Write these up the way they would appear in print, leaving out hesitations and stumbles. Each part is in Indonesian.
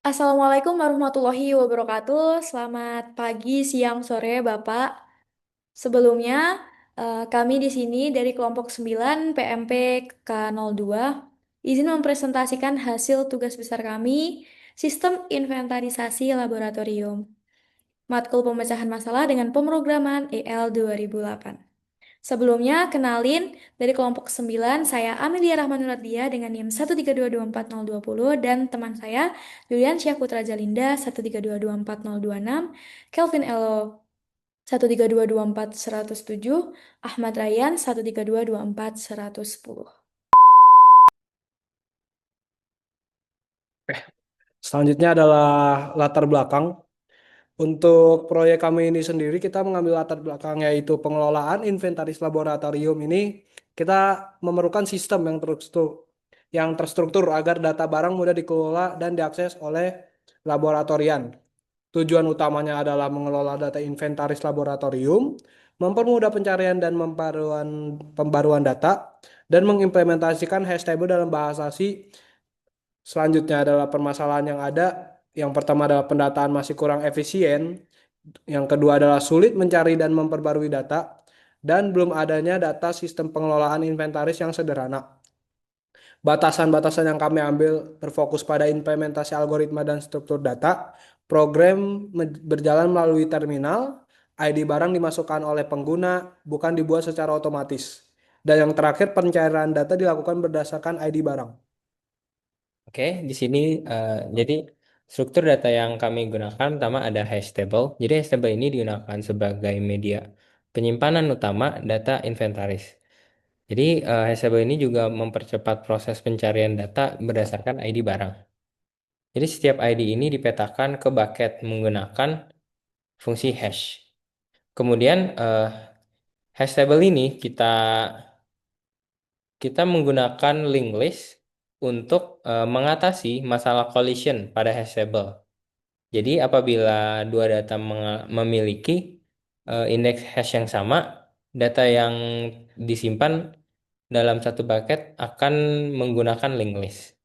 Assalamualaikum warahmatullahi wabarakatuh. Selamat pagi, siang, sore, Bapak. Sebelumnya, kami di sini dari kelompok 9 PMP K02 izin mempresentasikan hasil tugas besar kami, Sistem Inventarisasi Laboratorium, matkul pemecahan masalah dengan pemrograman EL 2008. Sebelumnya, kenalin dari kelompok 9, saya Amelia Rahmanuladdia dengan NIM 132240020 dan teman saya Julian Syahputra Jalinda 132240026, Kelvin Elo 132240107, Ahmad Rayyan 1322410. Selanjutnya adalah latar belakang. Untuk proyek kami ini sendiri, kita mengambil latar belakang yaitu pengelolaan inventaris laboratorium ini. Kita memerlukan sistem yang terstruktur agar data barang mudah dikelola dan diakses oleh laboratorian. Tujuan utamanya adalah mengelola data inventaris laboratorium, mempermudah pencarian dan pembaruan data, dan mengimplementasikan hash table dalam bahasa C. Selanjutnya adalah permasalahan yang ada. Yang pertama adalah pendataan masih kurang efisien. Yang kedua adalah sulit mencari dan memperbarui data. Dan belum adanya data sistem pengelolaan inventaris yang sederhana. Batasan-batasan yang kami ambil berfokus pada implementasi algoritma dan struktur data. Program berjalan melalui terminal. ID barang dimasukkan oleh pengguna, bukan dibuat secara otomatis. Dan yang terakhir, pencairan data dilakukan berdasarkan ID barang. Oke, di sini jadi struktur data yang kami gunakan pertama ada hash table. Jadi hash table ini digunakan sebagai media penyimpanan utama data inventaris. Jadi hash table ini juga mempercepat proses pencarian data berdasarkan ID barang. Jadi setiap ID ini dipetakan ke bucket menggunakan fungsi hash. Kemudian hash table ini kita menggunakan linked list untuk mengatasi masalah collision pada hash table. Jadi apabila dua data memiliki indeks hash yang sama, data yang disimpan dalam satu bucket akan menggunakan linked list.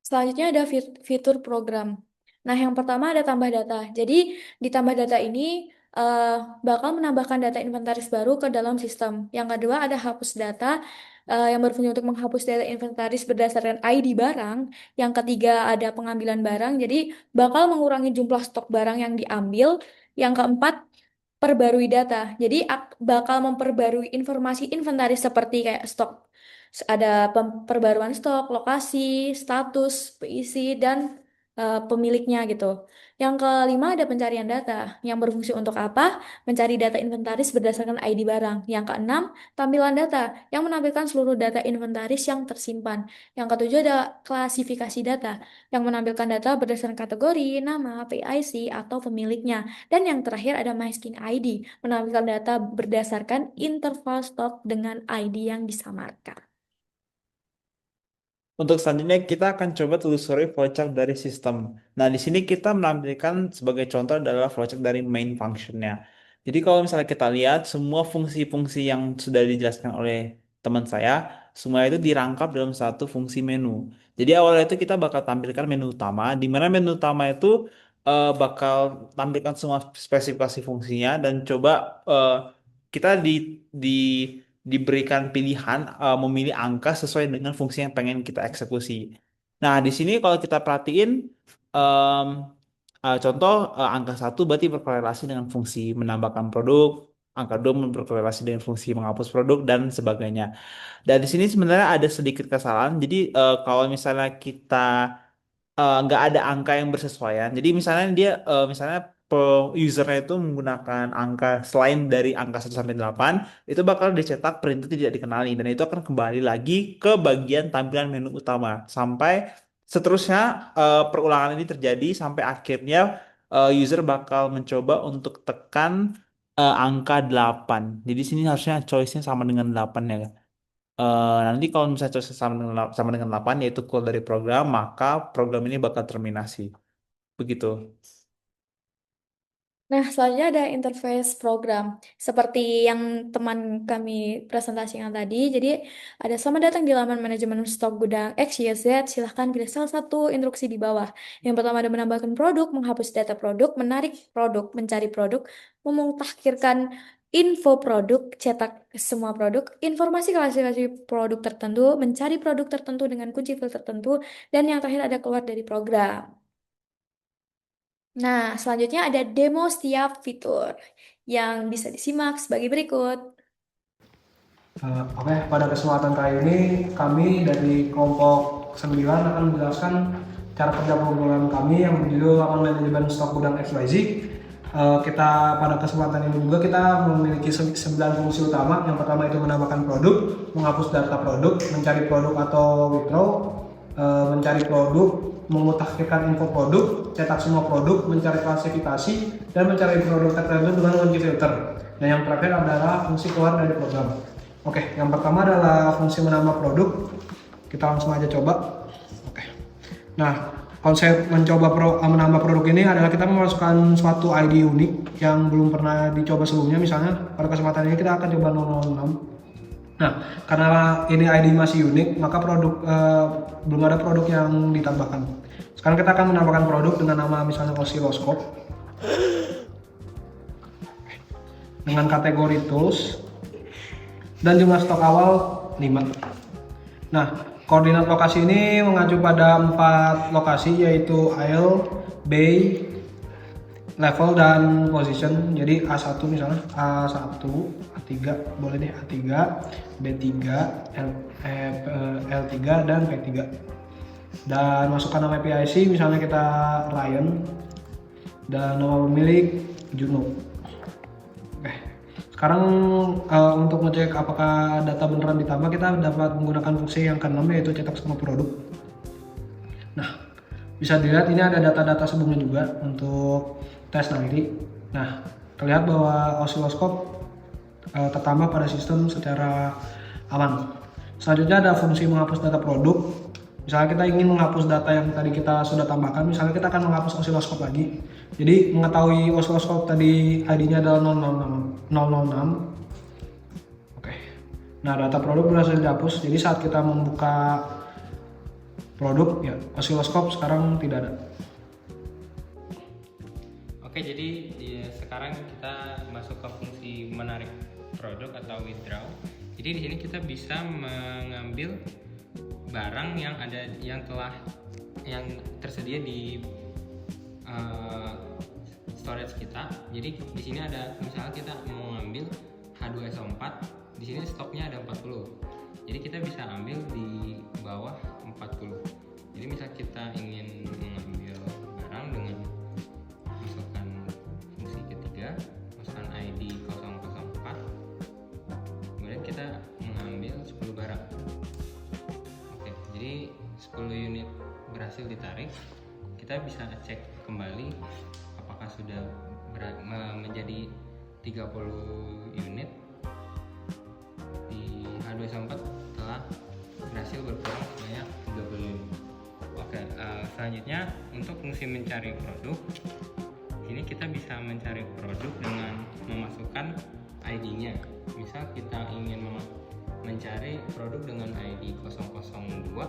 Selanjutnya ada fitur program. Nah, yang pertama ada tambah data. Jadi, di tambah data ini eh, bakal menambahkan data inventaris baru ke dalam sistem. Yang kedua ada hapus data yang berfungsi untuk menghapus data inventaris berdasarkan ID barang. Yang ketiga ada pengambilan barang. Jadi, bakal mengurangi jumlah stok barang yang diambil. Yang keempat perbarui data. Jadi bakal memperbarui informasi inventaris seperti kayak stok. Ada perbaruan stok, lokasi, status, peisi, dan pemiliknya gitu. Yang kelima ada pencarian data yang berfungsi untuk apa? Mencari data inventaris berdasarkan ID barang. Yang keenam, tampilan data yang menampilkan seluruh data inventaris yang tersimpan. Yang ketujuh ada klasifikasi data yang menampilkan data berdasarkan kategori, nama, PIC, atau pemiliknya. Dan yang terakhir ada MySkin ID, menampilkan data berdasarkan interval stok dengan ID yang disamarkan. Untuk selanjutnya kita akan coba telusuri flowchart dari sistem. Nah, di sini kita menampilkan sebagai contoh adalah flowchart dari main functionnya. Jadi kalau misalnya kita lihat semua fungsi-fungsi yang sudah dijelaskan oleh teman saya, semua itu dirangkap dalam satu fungsi menu. Jadi awalnya itu kita bakal tampilkan menu utama, di mana menu utama itu bakal tampilkan semua spesifikasi fungsinya dan coba eh, kita di diberikan pilihan memilih angka sesuai dengan fungsi yang pengen kita eksekusi. Nah, di sini kalau kita perhatiin em, contoh angka satu berarti berkorelasi dengan fungsi menambahkan produk, angka 2 berkorelasi dengan fungsi menghapus produk dan sebagainya. Dan di sini sebenarnya ada sedikit kesalahan. Jadi kalau misalnya kita nggak ada angka yang bersesuaian. Jadi misalnya dia misalnya usernya itu menggunakan angka selain dari angka 1 sampai 8 itu bakal dicetak perintah tidak dikenali dan itu akan kembali lagi ke bagian tampilan menu utama sampai seterusnya perulangan ini terjadi sampai akhirnya user bakal mencoba untuk tekan angka 8. Jadi sini harusnya choice-nya sama dengan 8 ya. Nanti kalau misalnya cocok sama dengan 8 yaitu call dari program, maka program ini bakal terminasi. Begitu. Nah, selanjutnya ada interface program. Seperti yang teman kami presentasikan tadi, jadi ada selamat datang di laman manajemen stok gudang XYZ, silahkan pilih salah satu instruksi di bawah. Yang pertama ada menambahkan produk, menghapus data produk, menarik produk, mencari produk, memutakhirkan info produk, cetak semua produk, informasi klasifikasi produk tertentu, mencari produk tertentu dengan kunci field tertentu, dan yang terakhir ada keluar dari program. Nah, selanjutnya ada demo setiap fitur yang bisa disimak sebagai berikut. Oke, pada kesempatan kali ini kami dari kelompok 9 akan menjelaskan cara kerja program kami yang berjudul laman manajemen stok gudang XYZ. Kita pada kesempatan ini juga kita memiliki 9 fungsi utama. Yang pertama itu menambahkan produk, menghapus data produk, mencari produk atau withdraw, mencari produk, memutakhirkan info produk, cetak semua produk, mencari klasifikasi, dan mencari produk tertentu dengan kunci filter. Dan yang terakhir adalah fungsi keluar dari program. Oke, yang pertama adalah fungsi menambah produk. Kita langsung aja coba. Oke. Nah, konsep menambah produk ini adalah kita memasukkan suatu ID unik yang belum pernah dicoba sebelumnya. Misalnya pada kesempatan ini kita akan coba 006. Nah, karena ini ID masih unik, maka belum ada produk yang ditambahkan. Sekarang kita akan menambahkan produk dengan nama misalnya osiloskop dengan kategori tools dan jumlah stok awal 5. Nah, koordinat lokasi ini mengacu pada 4 lokasi yaitu aisle, bay, level, dan position. Jadi A1 misalnya, A1, A3, boleh deh A3, B3, L3, dan P3. Dan masukkan nama PIC, misalnya kita Ryan, dan nama pemilik Juno. Oke. Sekarang untuk ngecek apakah data beneran ditambah, kita dapat menggunakan fungsi yang ke-6 yaitu cetak semua produk. Nah, bisa dilihat ini ada data-data sebelumnya juga untuk tes nanti. Nah, terlihat bahwa osiloskop tertambah pada sistem secara aman. Selanjutnya ada fungsi menghapus data produk. Misalnya kita ingin menghapus data yang tadi kita sudah tambahkan, misalnya kita akan menghapus osiloskop lagi. Jadi mengetahui osiloskop tadi ID-nya adalah 006. Oke. Nah, data produk berhasil dihapus. Jadi saat kita membuka produk, ya osiloskop sekarang tidak ada. Oke, jadi sekarang kita masuk ke fungsi menarik produk atau withdraw. Jadi di sini kita bisa mengambil barang yang tersedia di storage kita. Jadi di sini ada, misalnya kita mau ngambil H2SO4, di sini stoknya ada 40. Jadi kita bisa ambil di bawah 40. Jadi misal kita ingin mengambil barang dengan masukkan fungsi ketiga, masukkan ID 004, kemudian kita mengambil 10 barang. Oke, jadi 10 unit berhasil ditarik. Kita bisa cek kembali apakah sudah menjadi 30 unit. Di H2SO4 telah berhasil berkurang sebanyak 30 unit. Oke, selanjutnya untuk fungsi mencari produk, ini kita bisa mencari produk dengan memasukkan ID-nya. Misal kita ingin mencari produk dengan ID 002,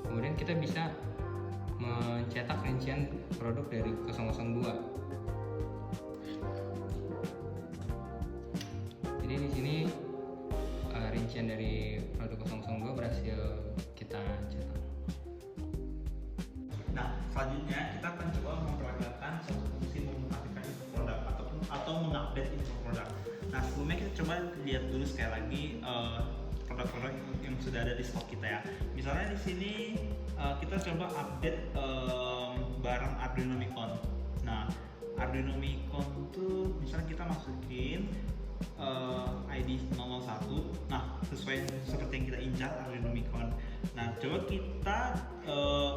kemudian kita bisa mencetak rincian produk dari 002. Jadi di sini rincian dari produk 002 berhasil kita cetak. Nah, selanjutnya kita akan coba memperagakan satu fungsi memutakhirkan info produk atau mengupdate info produk. Nah, sebelumnya kita coba lihat dulu sekali lagi produk-produk yang sudah ada di stok kita ya. Misalnya di sini kita coba update barang Arduino Micon. Nah, Arduino Micon tuh misalnya kita masukin ID 001. Nah, sesuai seperti yang kita incar Arduino Micon. Nah, coba kita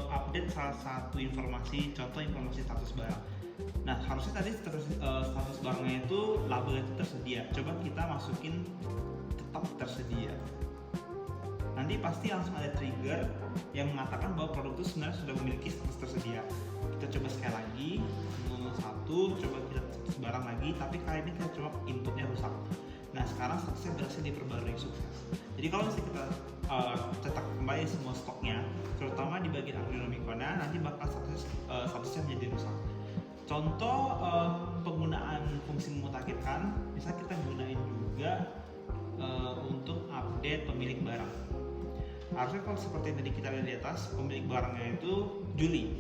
update salah satu informasi, contoh informasi status barang. Nah, harusnya tadi status barangnya itu label itu tersedia. Coba kita masukin tetap tersedia. Nanti pasti langsung ada trigger yang mengatakan bahwa produk itu sebenarnya sudah memiliki status tersedia. Kita coba sekali lagi 01, coba kita barang lagi, tapi kali ini kita coba inputnya rusak. Nah sekarang statusnya berhasil diperbarui sukses. Jadi kalau misalnya kita cetak kembali semua stoknya, terutama di bagian Arduino Micro-nya, nanti bakal statusnya menjadi rusak. Contoh penggunaan fungsi memutakhirkan, bisa kita gunain juga untuk update pemilik barang. Harusnya kalau seperti yang tadi kita lihat di atas, pemilik barangnya itu Juli.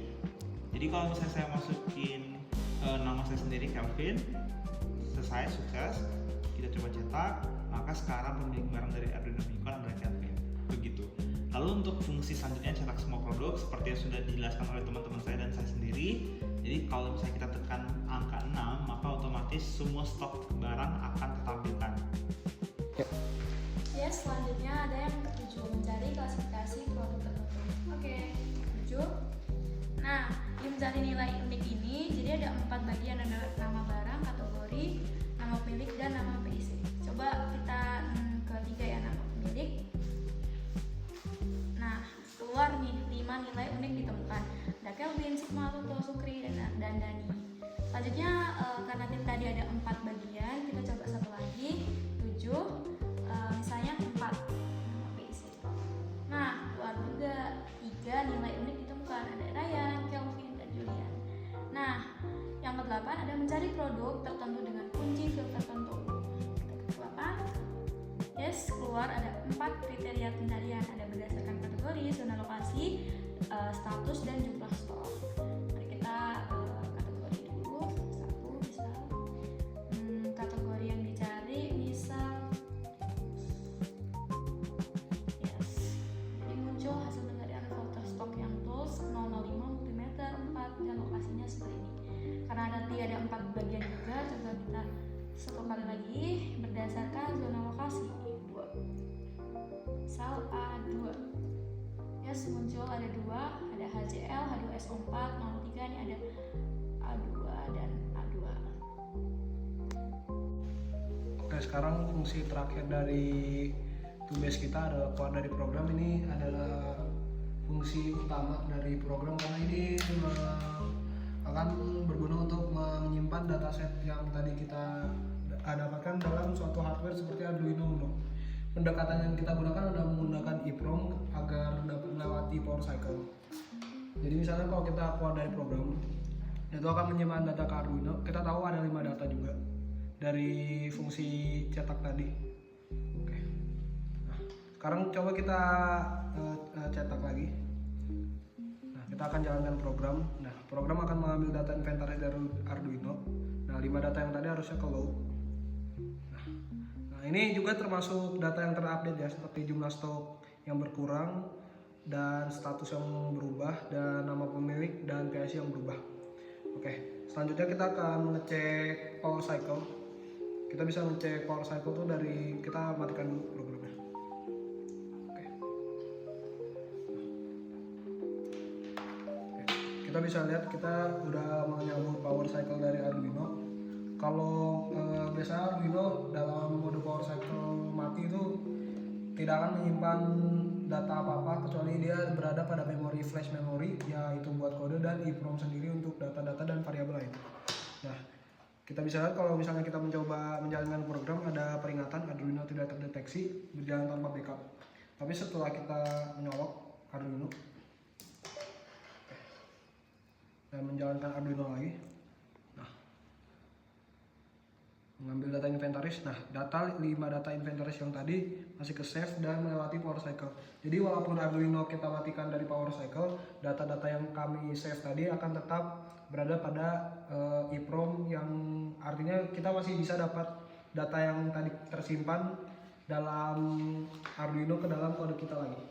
Jadi kalau misalnya saya masukin nama saya sendiri Kelvin, selesai sukses, kita coba cetak, maka sekarang pemilik barang dari Arduino Micro adalah Kelvin. Begitu. Lalu untuk fungsi selanjutnya cetak semua produk seperti yang sudah dijelaskan oleh teman-teman saya dan saya sendiri. Jadi kalau misalnya kita tekan angka 6, maka otomatis semua stok barang akan tertampilkan. Ya, selanjutnya ada yang ketujuh, mencari klasifikasi produk tertentu. Oke, ketujuh. Nah, di mencari nilai unik ini, jadi ada 4 bagian, ada nama barang, kategori, nama pemilik, dan nama PIC. Coba kita ketiga ya, nama pemilik. Nah, keluar nih 5 nilai unik ditemukan. Ada Kelvin, Sigma, Luto, Sukri, dan Dani. Selanjutnya, karena tadi ada 4 bagian, kita coba satu lagi, 7. Misalnya 4 nama PIC. Nah, keluar juga 3 nilai unik ditemukan, ada Ryan, Kelvin, dan Julian. Nah, yang ke-8 ada mencari produk tertentu dengan kunci field tertentu. Ke-8, yes, keluar ada 4 kriteria pencarian, ada berdasarkan kategori, zona lokasi, status, dan jumlah stok. Mari kita kategori dulu. Satu, misal kategori yang dicari misal hasil pencarian filter stok yang tools 005 multimeter 4 dan lokasinya seperti ini. Karena nanti ada 4 bagian juga, coba kita satu kali lagi berdasarkan zona lokasi 2. Sel A2. Yes, muncul ada 2, ada HCL, H2SO4, 03, ini ada A2 dan A2. Oke, sekarang fungsi terakhir dari tugas kita adalah keluar dari program. Ini adalah fungsi utama dari program karena ini akan berguna untuk menyimpan dataset yang tadi kita dapatkan dalam suatu hardware seperti Arduino Uno. Pendekatan yang kita gunakan adalah menggunakan EEPROM agar dapat melewati power cycle. Jadi misalnya kalau kita keluar dari program, itu akan menyimpan data ke Arduino. Kita tahu ada 5 data juga dari fungsi cetak tadi. Oke. Sekarang coba kita cetak lagi. Nah, kita akan jalankan program. Nah, program akan mengambil data inventaris dari Arduino. Nah, 5 data yang tadi harusnya ke load. Nah, ini juga termasuk data yang terupdate ya, seperti jumlah stok yang berkurang dan status yang berubah dan nama pemilik dan PIC yang berubah. Oke, selanjutnya kita akan mengecek power cycle. Kita bisa ngecek power cycle tuh dari kita matikan dulu programnya. Kita bisa lihat kita udah menyambung power cycle dari Arduino. Kalau biasanya Arduino dalam mode power cycle mati itu tidak akan menyimpan data apa-apa kecuali dia berada pada memori flash memory, yaitu buat kode, dan EEPROM sendiri untuk data-data dan variabel lain. Nah, kita bisa lihat kalau misalnya kita mencoba menjalankan program ada peringatan Arduino tidak terdeteksi berjalan tanpa backup. Tapi setelah kita menyolok Arduino dan menjalankan Arduino lagi, nah, mengambil data inventaris. Nah, 5 data inventaris yang tadi masih ke save dan melewati power cycle. Jadi walaupun Arduino kita matikan dari power cycle, data-data yang kami save tadi akan tetap berada pada EEPROM, yang artinya kita masih bisa dapat data yang tadi tersimpan dalam Arduino ke dalam kode kita lagi.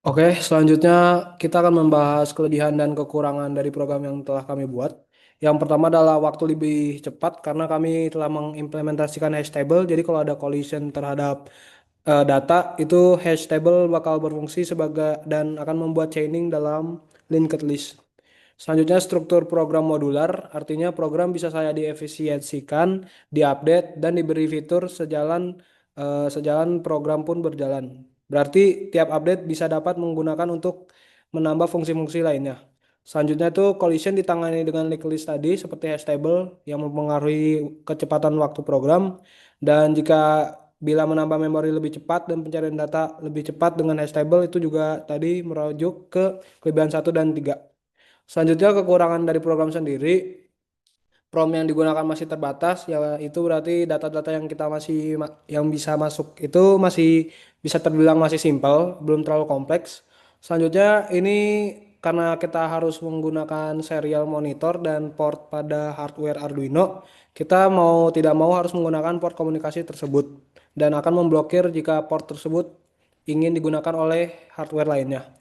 Oke, selanjutnya kita akan membahas kelebihan dan kekurangan dari program yang telah kami buat. Yang pertama adalah waktu lebih cepat karena kami telah mengimplementasikan hash table. Jadi kalau ada collision terhadap data, itu hash table bakal berfungsi sebagai dan akan membuat chaining dalam linked list. Selanjutnya struktur program modular, artinya program bisa saya diefisiensikan, diupdate, dan diberi fitur sejalan program pun berjalan. Berarti tiap update bisa dapat menggunakan untuk menambah fungsi-fungsi lainnya. Selanjutnya itu collision ditangani dengan linked list tadi seperti hash table yang mempengaruhi kecepatan waktu program, dan jika bila menambah memori lebih cepat dan pencarian data lebih cepat dengan hash table itu juga tadi merujuk ke kelebihan 1 dan 3. Selanjutnya kekurangan dari program sendiri, PROM yang digunakan masih terbatas, ya itu berarti data-data yang kita masih yang bisa masuk itu masih bisa terbilang masih simpel, belum terlalu kompleks. Selanjutnya ini karena kita harus menggunakan serial monitor dan port pada hardware Arduino, kita mau tidak mau harus menggunakan port komunikasi tersebut dan akan memblokir jika port tersebut ingin digunakan oleh hardware lainnya.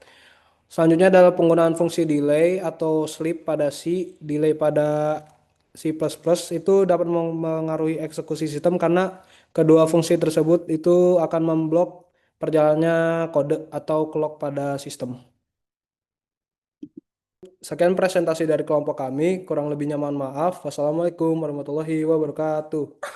Selanjutnya adalah penggunaan fungsi delay atau sleep pada C, delay pada C++ itu dapat mengaruhi eksekusi sistem karena kedua fungsi tersebut itu akan memblok perjalanannya kode atau clock pada sistem. Sekian presentasi dari kelompok kami, kurang lebihnya mohon maaf. Wassalamualaikum warahmatullahi wabarakatuh.